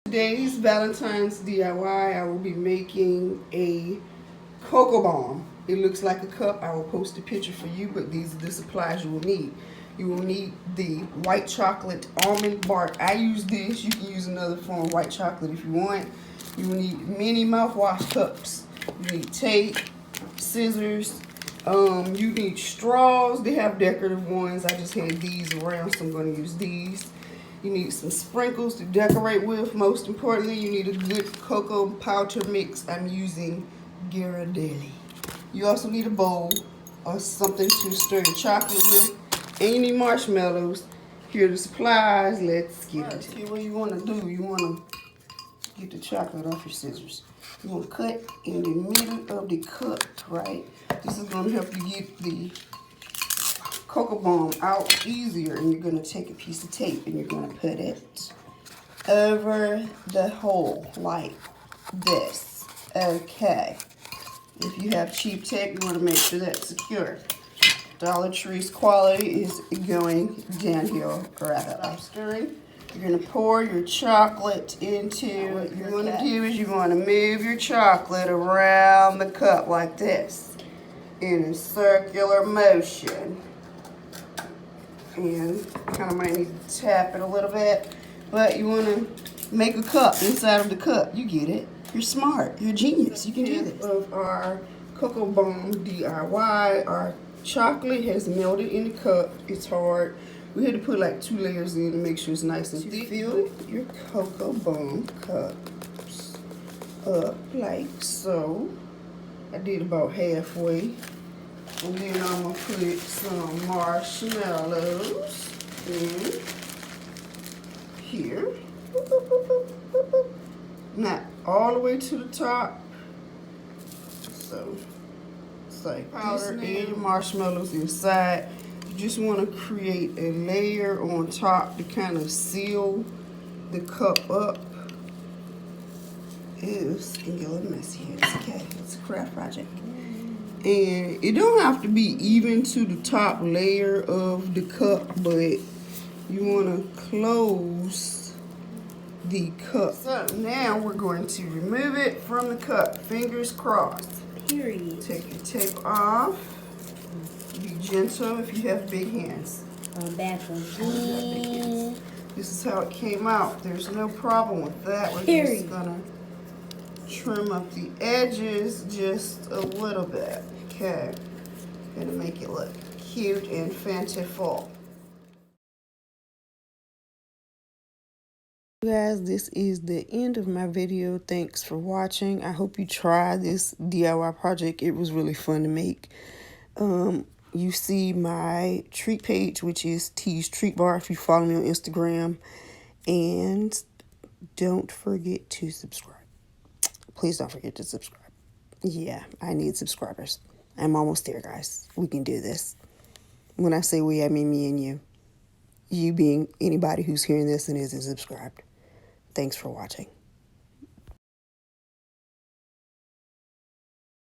Today's Valentine's DIY, I will be making a cocoa bomb. It looks like a cup. I will post a picture for you, but these are the supplies you will need. You will need the white chocolate almond bark. I use this. You can use another form of white chocolate if you want. You will need mini mouthwash cups. You need tape, scissors. You need straws. They have decorative ones. I just had these around, so I'm going to use these. You need some sprinkles to decorate with. Most importantly, you need a good cocoa powder mix. I'm using Ghirardelli. You also need a bowl or something to stir your chocolate with. And you need marshmallows. Here are the supplies. Let's get into it. What you want to do, you want to get the chocolate off your scissors. You want to cut in the middle of the cup, right? This is going to help you get the cocoa bomb out easier. And you're going to take a piece of tape and you're going to put it over the hole like this. Okay. If you have cheap tape, you want to make sure that's secure. Dollar Tree's quality is going downhill rapidly. I'm stirring. You're going to pour your chocolate into, what you want to do is you want to move your chocolate around the cup like this in a circular motion. And kind of might need to tap it a little bit, but you want to make a cup inside of the cup. You get it. You're smart. You're a genius. You can do this. Of our cocoa bomb DIY, our chocolate has melted in the cup. It's hard. We had to put like 2 layers in to make sure it's nice and thick. Fill your cocoa bomb cups up like so. I did about halfway. And then I'm going to put some marshmallows in here. Not all the way to the top. So it's like powder and your marshmallows inside. You just want to create a layer on top to kind of seal the cup up. It's gonna get a little messy here. It's okay. It's a craft project. And it don't have to be even to the top layer of the cup, but you want to close the cup. So now we're going to remove it from the cup. Fingers crossed. Period. Take your tape off. Be gentle if you have big hands. Bad for This is how it came out. There's no problem with that. We're just gonna trim up the edges just a little bit. Okay. Gonna make it look cute and fanciful. Guys, this is the end of my video. Thanks for watching. I hope you try this DIY project. It was really fun to make. You see my treat page, which is T's Treat Bar, if you follow me on Instagram. And don't forget to subscribe. Please don't forget to subscribe. Yeah, I need subscribers. I'm almost there, guys. We can do this. When I say we, I mean me and you. You being anybody who's hearing this and isn't subscribed. Thanks for watching.